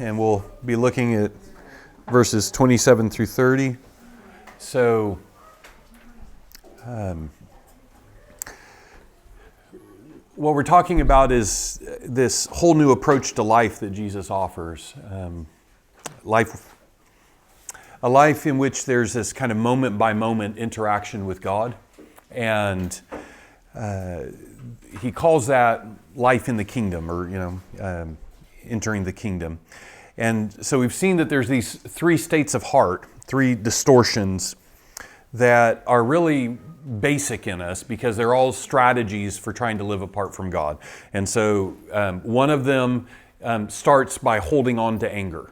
and we'll be looking at verses 27 through 30. So, what we're talking about is this whole new approach to life that Jesus offers. A life in which there's this kind of moment-by-moment interaction with God. And he calls that life in the kingdom, or, entering the kingdom. And so we've seen that there's these three states of heart, three distortions that are really basic in us because they're all strategies for trying to live apart from God. And so one of them starts by holding on to anger.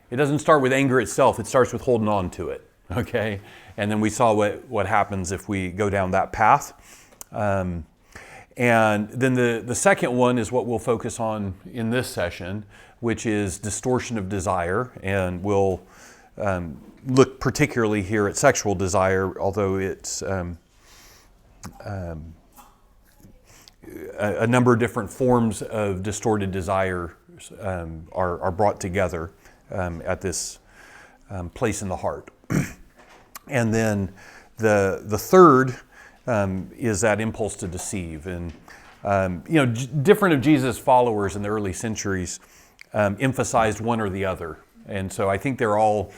It doesn't start with anger itself, it starts with holding on to it, okay? And then we saw what happens if we go down that path. And then the second one is what we'll focus on in this session, which is distortion of desire. And we'll look particularly here at sexual desire, although it's a number of different forms of distorted desire are brought together at this place in the heart. And then the third is that impulse to deceive. And different of Jesus' followers in the early centuries emphasized one or the other. And so I think they're all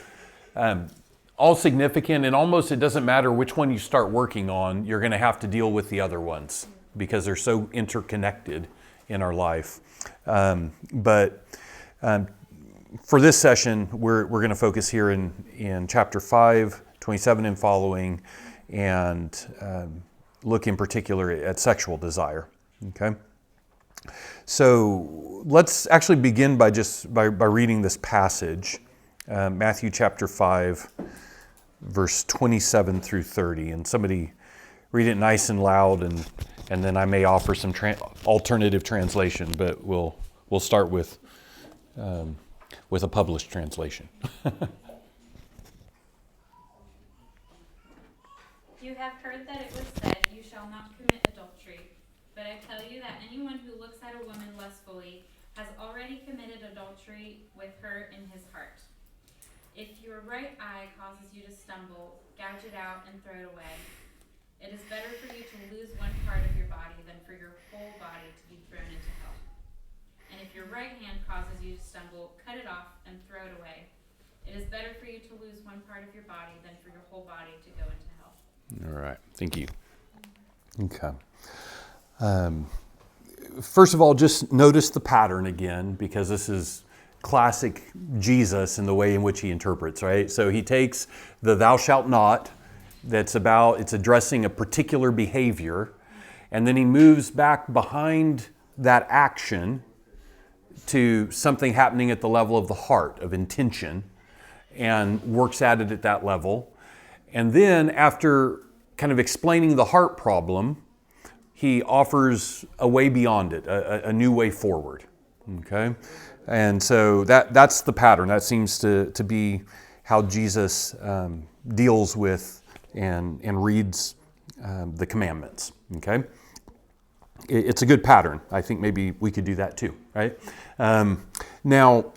significant, and almost it doesn't matter which one you start working on, you're going to have to deal with the other ones because they're so interconnected in our life. But for this session, we're going to focus here in chapter 5, 27 and following, and look in particular at sexual desire. Okay? So let's actually begin by reading this passage, Matthew chapter 5, verse 27 through 30. And somebody read it nice and loud, and then I may offer some alternative translation, but we'll start with a published translation. You have heard that it was said, "You shall not commit adultery." But I tell you that anyone who looks at a woman lustfully has already committed adultery with her in his heart. If your right eye causes you to stumble, gouge it out and throw it away. It is better for you to lose one part of your body than for your whole body to be thrown into hell. And if your right hand causes you to stumble, cut it off and throw it away. It is better for you to lose one part of your body than for your whole body to go into hell. All right. Thank you. Okay. First of all, just notice the pattern again, because this is classic Jesus in the way in which he interprets, right? So he takes the thou shalt not, it's addressing a particular behavior, and then he moves back behind that action to something happening at the level of the heart, of intention, and works at it at that level. And then after kind of explaining the heart problem, he offers a way beyond it, a new way forward, okay? And so that's the pattern. That seems to be how Jesus deals with and reads the commandments, okay? It's a good pattern. I think maybe we could do that too, right? Now,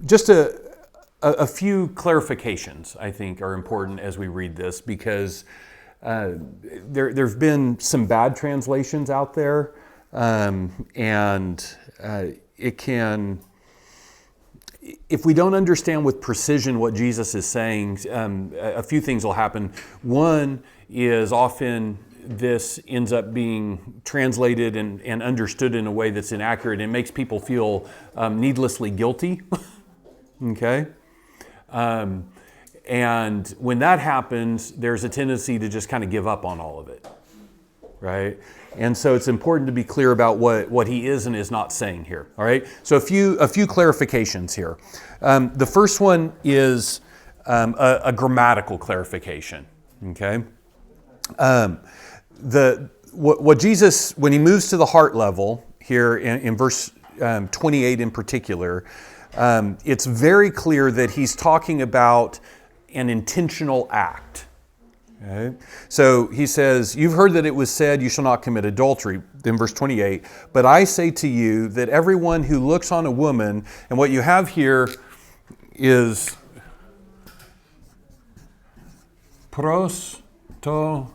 just a few clarifications, I think, are important as we read this, because there've been some bad translations out there, and it can, if we don't understand with precision what Jesus is saying, a few things will happen. One is often this ends up being translated and understood in a way that's inaccurate and makes people feel needlessly guilty. Okay? And when that happens, there's a tendency to just kind of give up on all of it, right? And so it's important to be clear about what he is and is not saying here, all right? So a few clarifications here. The first one is a grammatical clarification, okay? What Jesus, when he moves to the heart level here in verse 28 in particular, it's very clear that he's talking about an intentional act, Okay. So he says, you've heard that it was said, you shall not commit adultery. Then verse 28, but I say to you that everyone who looks on a woman, and what you have here is pros to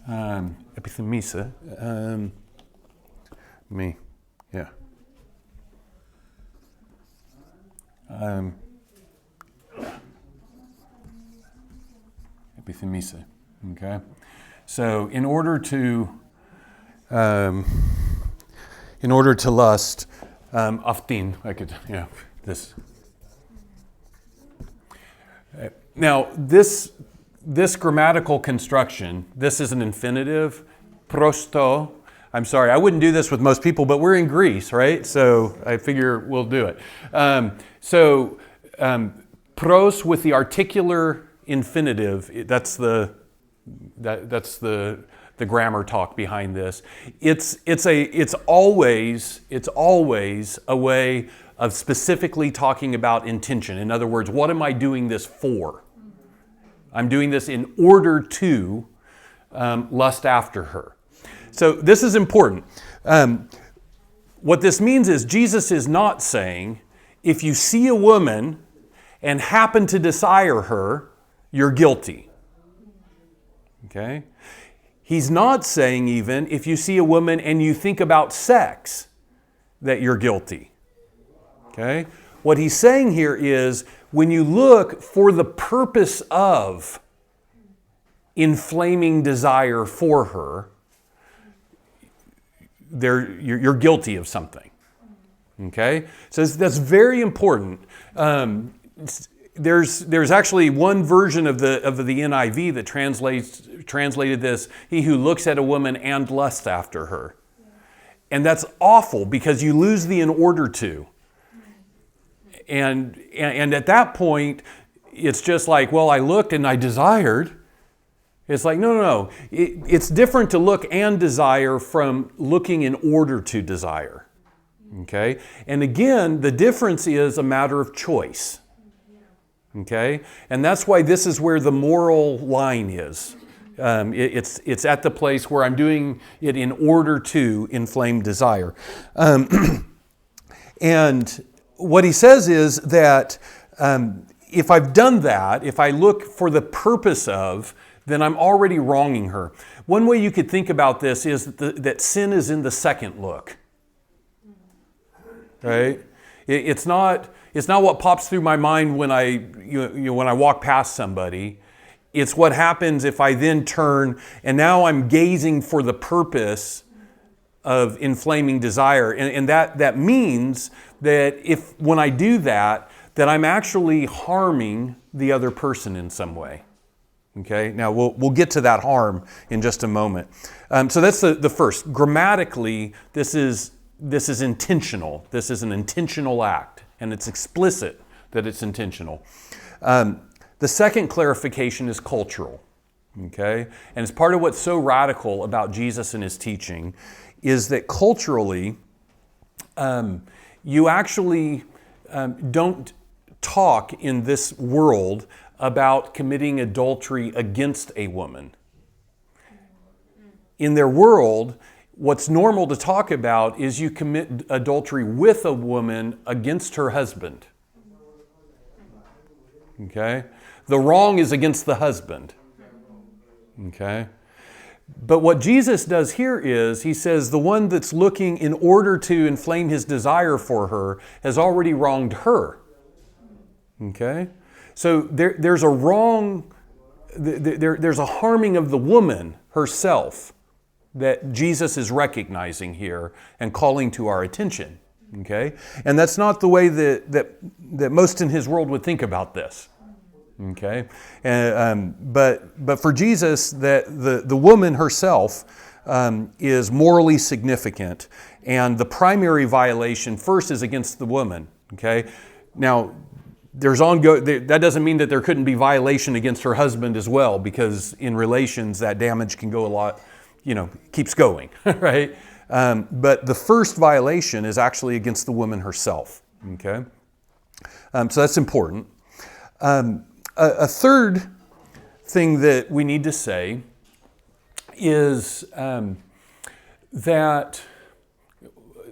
epithemisa. Epithemisa. Okay. So in order to lust, aftin, I could, this. Now this grammatical construction, this is an infinitive, prosto. I'm sorry, I wouldn't do this with most people, but we're in Greece, right? So I figure we'll do it. Pros with the articular infinitive, that's the grammar talk behind this. It's always a way of specifically talking about intention. In other words, what am I doing this for? I'm doing this in order to lust after her. So this is important. What this means is Jesus is not saying, if you see a woman and happen to desire her, you're guilty. Okay? He's not saying even, if you see a woman and you think about sex, that you're guilty. Okay? What he's saying here is, when you look for the purpose of inflaming desire for her, you're guilty of something. Okay? So that's very important. There's actually one version of the NIV that translated this, he who looks at a woman and lusts after her. And that's awful, because you lose the in order to. And at that point, it's just like, well, I looked and I desired. It's like, no. It's different to look and desire from looking in order to desire. Okay? And again, the difference is a matter of choice. Okay? And that's why this is where the moral line is. It's at the place where I'm doing it in order to inflame desire. And what he says is that if I've done that, if I look for the purpose of, then I'm already wronging her. One way you could think about this is that sin is in the second look. Right? It's not what pops through my mind when I walk past somebody. It's what happens if I then turn and now I'm gazing for the purpose of inflaming desire. And that means that when I do that I'm actually harming the other person in some way. Okay, now we'll get to that harm in just a moment. So that's the first. Grammatically, this is intentional. This is an intentional act, and it's explicit that it's intentional. The second clarification is cultural. Okay, and it's part of what's so radical about Jesus and his teaching is that culturally, you actually don't talk in this world about committing adultery against a woman. In their world, what's normal to talk about is you commit adultery with a woman against her husband. Okay? The wrong is against the husband. Okay? But what Jesus does here is, he says the one that's looking in order to inflame his desire for her has already wronged her. Okay? So there's a wrong, there's a harming of the woman herself that Jesus is recognizing here and calling to our attention. Okay? And that's not the way that most in his world would think about this. Okay? But for Jesus, the woman herself is morally significant, and the primary violation first is against the woman. Okay? Now, that doesn't mean that there couldn't be violation against her husband as well, because in relations that damage can go a lot, keeps going, right? But the first violation is actually against the woman herself. Okay, so that's important. a third thing that we need to say is that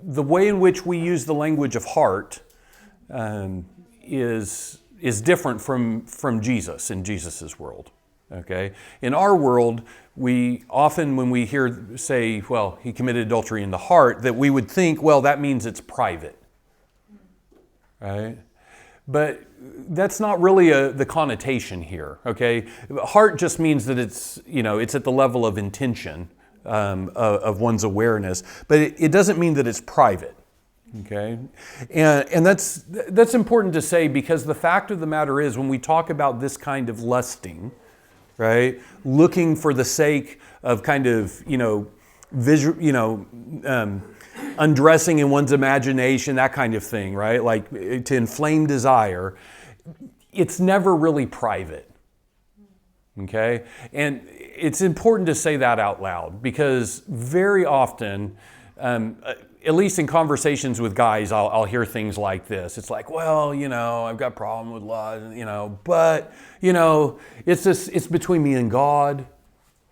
the way in which we use the language of heart is different from Jesus in Jesus's world. Okay, in our world, we often, when we hear say, well, he committed adultery in the heart, that we would think, well, that means it's private, right? But that's not really the connotation here. Okay, heart just means that it's at the level of intention of one's awareness, but it doesn't mean that it's private. Okay, and that's important to say, because the fact of the matter is, when we talk about this kind of lusting, right, looking for the sake of kind of undressing in one's imagination, that kind of thing, right, like to inflame desire, it's never really private. Okay, and it's important to say that out loud, because very often, at least in conversations with guys, I'll hear things like this. It's like, well, I've got a problem with lust, but, it's between me and God.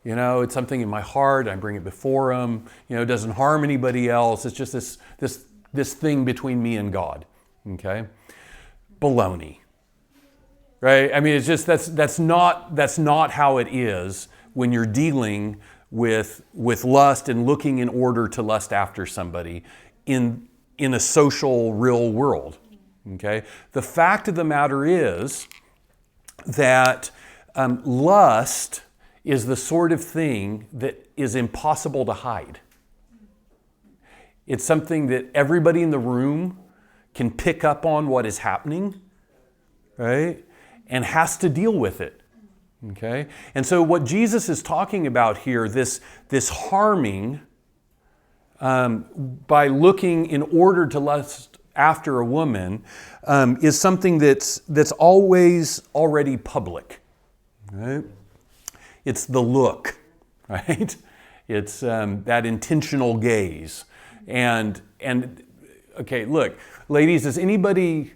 It's something in my heart. I bring it before Him. It doesn't harm anybody else. It's just this thing between me and God. Okay? Baloney. Right? I mean, it's just, that's not how it is when you're dealing with lust and looking in order to lust after somebody in a social, real world. Okay? The fact of the matter is that lust is the sort of thing that is impossible to hide. It's something that everybody in the room can pick up on what is happening, right? And has to deal with it. Okay? And so what Jesus is talking about here, this harming by looking in order to lust after a woman, is something that's always already public. Right? It's the look, right? It's that intentional gaze. And okay, look, ladies, does anybody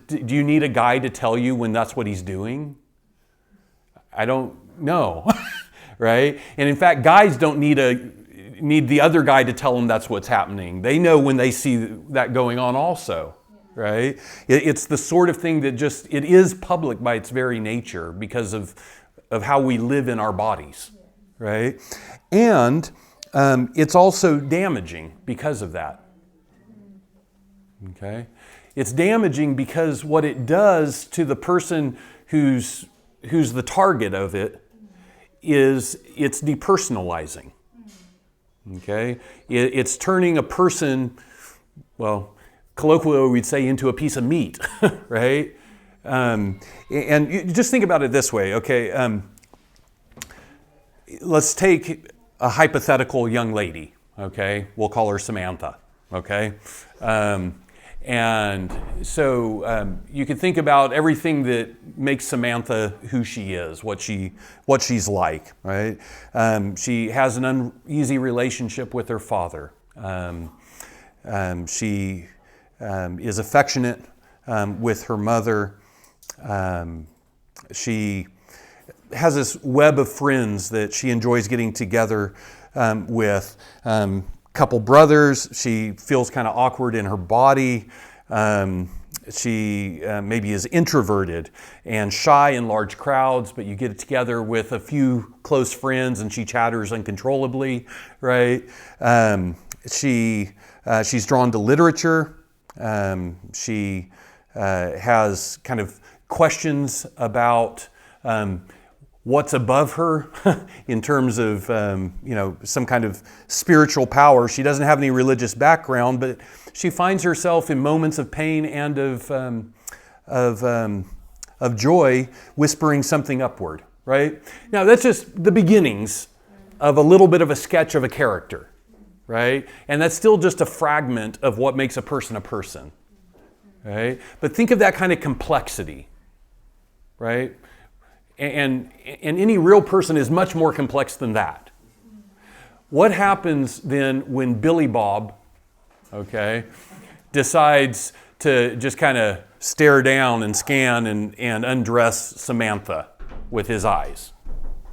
do you need a guy to tell you when that's what he's doing? I don't know, right? And in fact, guys don't need the other guy to tell them that's what's happening. They know when they see that going on also, right? It's the sort of thing that it is public by its very nature because of how we live in our bodies, right? And it's also damaging because of that, okay? It's damaging because what it does to the person who's the target of it is it's depersonalizing. Okay? It's turning a person, well, colloquially we'd say, into a piece of meat, right? And you just think about it this way, okay? Let's take a hypothetical young lady, okay? We'll call her Samantha, okay? And so you can think about everything that makes Samantha who she is, what she's like, right? She has an uneasy relationship with her father. She is affectionate with her mother. She has this web of friends that she enjoys getting together with. Couple brothers. She feels kind of awkward in her body. She maybe is introverted and shy in large crowds, but you get together with a few close friends and she chatters uncontrollably, right? She's drawn to literature. She has kind of questions about what's above her in terms of some kind of spiritual power. She doesn't have any religious background, but she finds herself in moments of pain and of joy whispering something upward, right? Now that's just the beginnings of a little bit of a sketch of a character, right? And that's still just a fragment of what makes a person, right? But think of that kind of complexity, right? And any real person is much more complex than that. What happens then when Billy Bob, okay, decides to just kind of stare down and scan and undress Samantha with his eyes.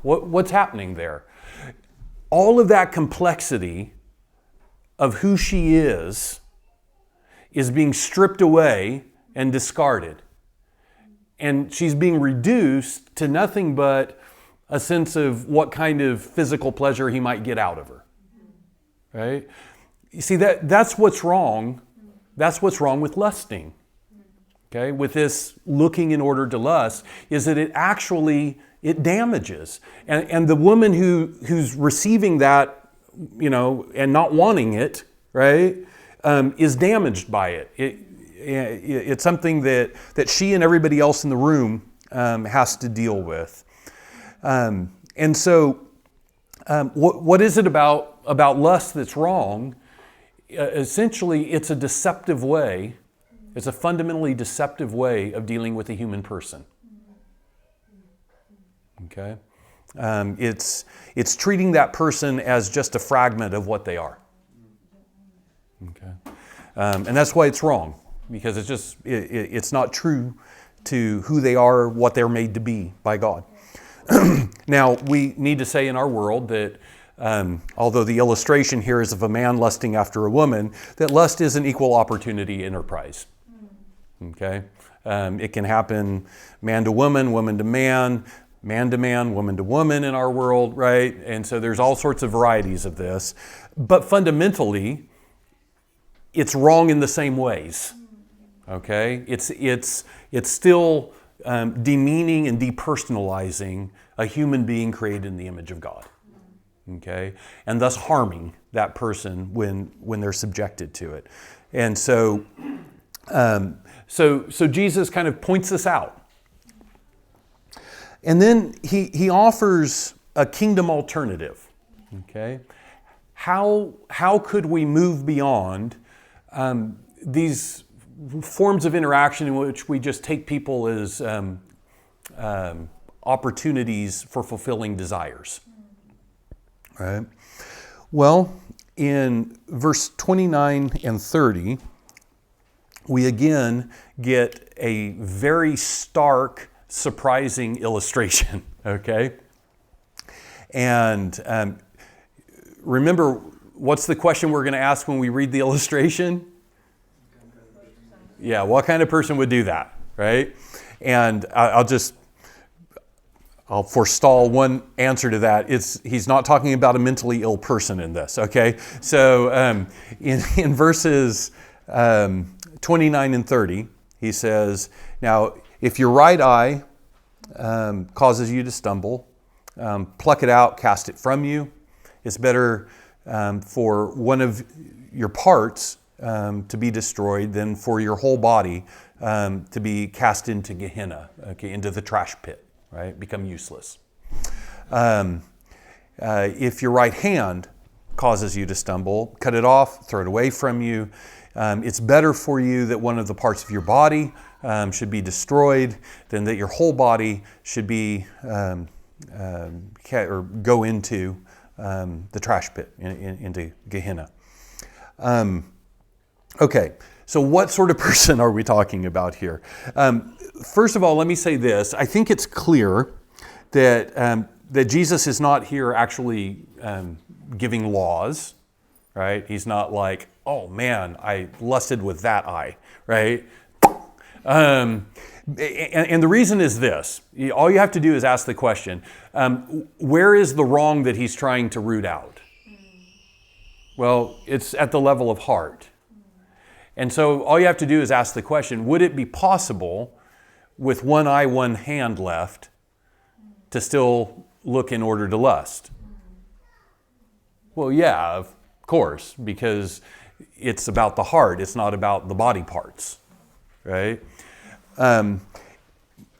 What's happening there? All of that complexity of who she is being stripped away and discarded. And she's being reduced to nothing but a sense of what kind of physical pleasure he might get out of her. Right? You see, that's what's wrong. That's what's wrong with lusting. Okay? With this looking in order to lust, is that it damages. And the woman who's receiving that, and not wanting it, right, is damaged by it. It's something that she and everybody else in the room has to deal with. And so, what is it about lust that's wrong? Essentially, it's a deceptive way. It's a fundamentally deceptive way of dealing with a human person. Okay, it's treating that person as just a fragment of what they are. Okay, and that's why it's wrong, because it's not true to who they are, what they're made to be by God. Now, we need to say in our world that although the illustration here is of a man lusting after a woman, that lust is an equal opportunity enterprise. Okay, it can happen man to woman, woman to man, woman to woman in our world, right? And so there's all sorts of varieties of this. But fundamentally, it's wrong in the same ways. Okay? It's still demeaning and depersonalizing a human being created in the image of God. Okay? And thus harming that person when they're subjected to it. And so Jesus kind of points this out. And then he offers a kingdom alternative. Okay, how could we move beyond these forms of interaction in which we just take people as opportunities for fulfilling desires? Right. Well, in verse 29 and 30, we again get a very stark, surprising illustration, okay? And remember, what's the question we're going to ask when we read the illustration? Yeah, what kind of person would do that, right? And I'll forestall one answer to that. He's not talking about a mentally ill person in this, okay? So in verses 29 and 30, he says, now, if your right eye causes you to stumble, pluck it out, cast it from you. It's better for one of your parts to be destroyed than for your whole body to be cast into Gehenna, okay, into the trash pit, right? Become useless. If your right hand causes you to stumble, cut it off, throw it away from you. It's better for you that one of the parts of your body should be destroyed than that your whole body should be or go into the trash pit, into Gehenna. Okay, so what sort of person are we talking about here? First of all, let me say this. I think it's clear that Jesus is not here actually giving laws, right? He's not like, oh man, I lusted with that eye, right? And the reason is this. All you have to do is ask the question, where is the wrong that he's trying to root out? Well, it's at the level of heart. And so all you have to do is ask the question, would it be possible with one eye, one hand left to still look in order to lust? Well, yeah, of course, because it's about the heart. It's not about the body parts, right? And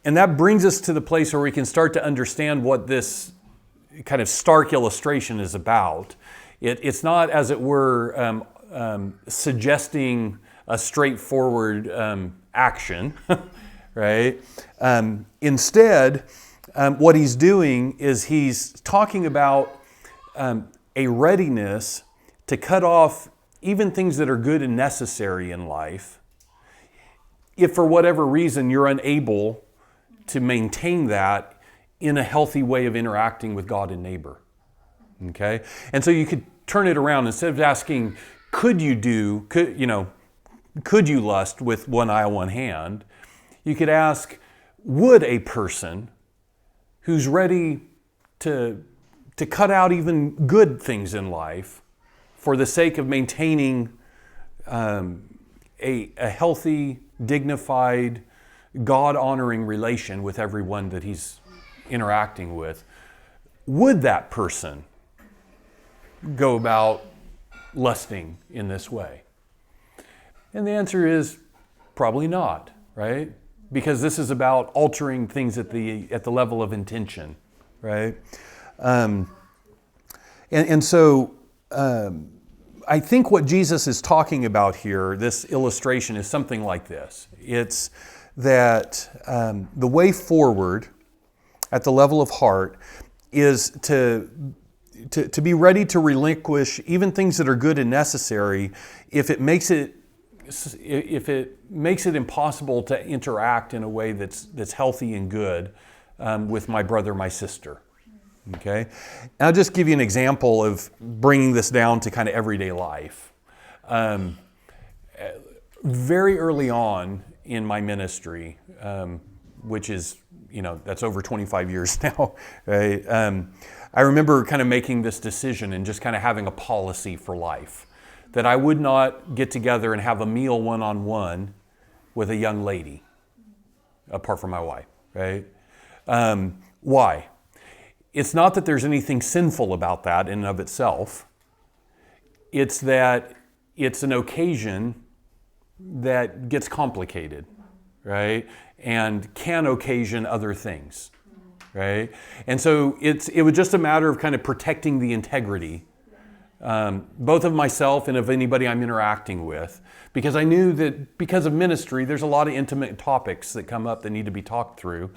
that brings us to the place where we can start to understand what this kind of stark illustration is about. It's not, as it were, suggesting a straightforward action, right? Instead, what he's doing is he's talking about a readiness to cut off even things that are good and necessary in life if for whatever reason you're unable to maintain that in a healthy way of interacting with God and neighbor. Okay? And so you could turn it around. Instead of asking, could you lust with one eye, one hand? You could ask, would a person who's ready to cut out even good things in life for the sake of maintaining a healthy, dignified, God-honoring relation with everyone that he's interacting with, would that person go about lusting in this way? And the answer is probably not, right? Because this is about altering things at the level of intention, right? So I think what Jesus is talking about here, this illustration, is something like this. It's that the way forward at the level of heart is to be ready to relinquish even things that are good and necessary if it makes it impossible to interact in a way that's healthy and good with my brother, my sister. Okay? And I'll just give you an example of bringing this down to kind of everyday life. Very early on in my ministry, which is, that's over 25 years now, right? I remember kind of making this decision and just kind of having a policy for life that I would not get together and have a meal one-on-one with a young lady, apart from my wife, right? Why? It's not that there's anything sinful about that in and of itself. It's that it's an occasion that gets complicated, right? And can occasion other things, right? And so it was just a matter of kind of protecting the integrity, both of myself and of anybody I'm interacting with, because I knew that because of ministry, there's a lot of intimate topics that come up that need to be talked through.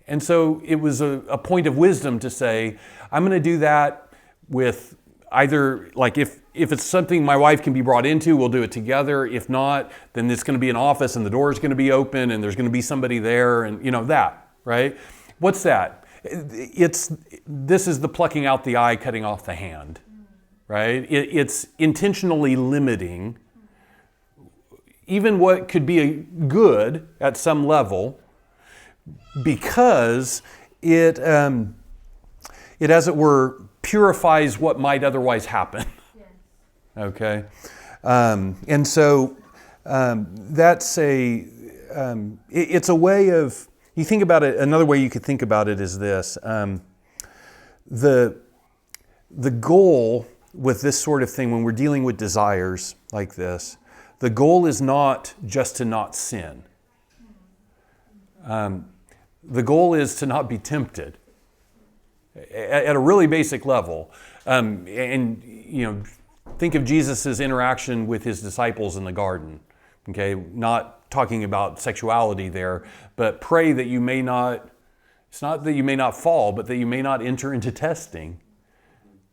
And so it was a point of wisdom to say, I'm going to do that with either, like if it's something my wife can be brought into, we'll do it together. If not, then it's going to be an office and the door is going to be open and there's going to be somebody there and that, right? What's that? This is the plucking out the eye, cutting off the hand, right? It's intentionally limiting even what could be a good at some level, because it as it were purifies what might otherwise happen. Yes. Okay, and so that's it's a way of, you think about it. Another way you could think about it is this: the goal with this sort of thing, when we're dealing with desires like this, the goal is not just to not sin. The goal is to not be tempted at a really basic level. Think of Jesus' interaction with his disciples in the garden. Okay, not talking about sexuality there, but pray that you may not, it's not that you may not fall, but that you may not enter into testing.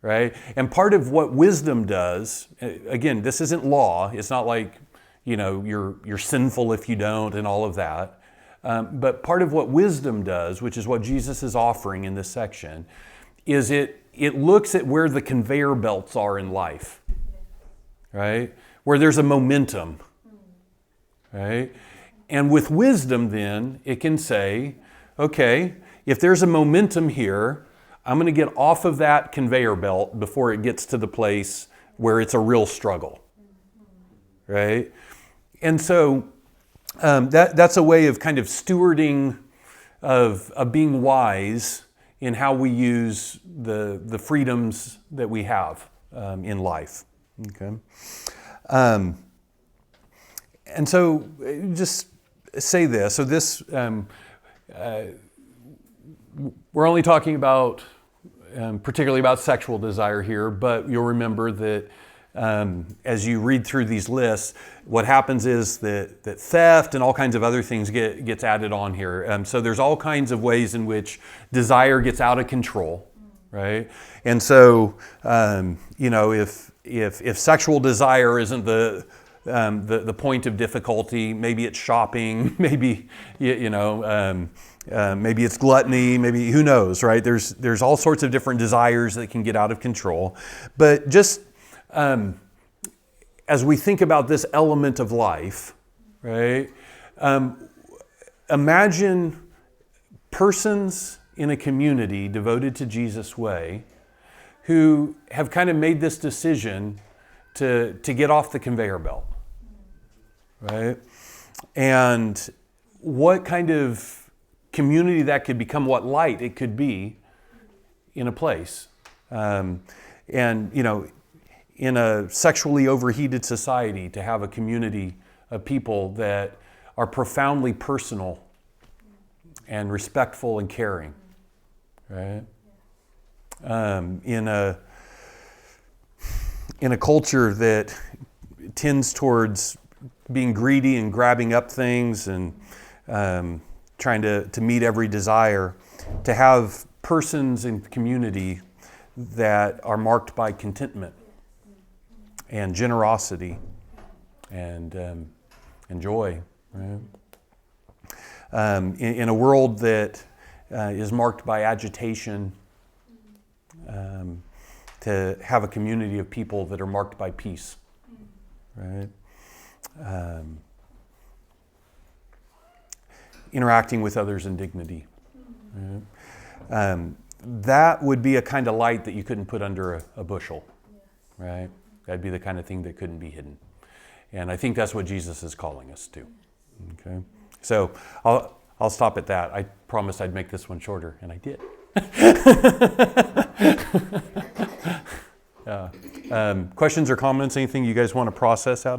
Right? And part of what wisdom does, again, this isn't law. It's not like, you're sinful if you don't and all of that. But part of what wisdom does, which is what Jesus is offering in this section, is it looks at where the conveyor belts are in life, right? Where there's a momentum, right? And with wisdom then, it can say, okay, if there's a momentum here, I'm going to get off of that conveyor belt before it gets to the place where it's a real struggle, right? And so that's a way of kind of stewarding, of being wise in how we use the freedoms that we have in life. Okay, and so just say this. So this we're only talking about particularly about sexual desire here, but you'll remember that. As you read through these lists, what happens is that theft and all kinds of other things gets added on here. So there's all kinds of ways in which desire gets out of control, right? And so, if sexual desire isn't the the point of difficulty. Maybe it's shopping. Maybe maybe it's gluttony. Maybe who knows, right? There's all sorts of different desires that can get out of control. But just as we think about this element of life, right? Imagine persons in a community devoted to Jesus' way who have kind of made this decision to get off the conveyor belt, right? And what kind of community that could become, what light it could be in a place. And, in a sexually overheated society, to have a community of people that are profoundly personal and respectful and caring, right? In a culture that tends towards being greedy and grabbing up things and trying to meet every desire, to have persons in community that are marked by contentment and generosity and joy, right? In a world that is marked by agitation, to have a community of people that are marked by peace, right? Interacting with others in dignity. Right? That would be a kind of light that you couldn't put under a bushel, right? That'd be the kind of thing that couldn't be hidden. And I think that's what Jesus is calling us to. Okay, so I'll stop at that. I promised I'd make this one shorter, and I did. Questions or comments? Anything you guys want to process out?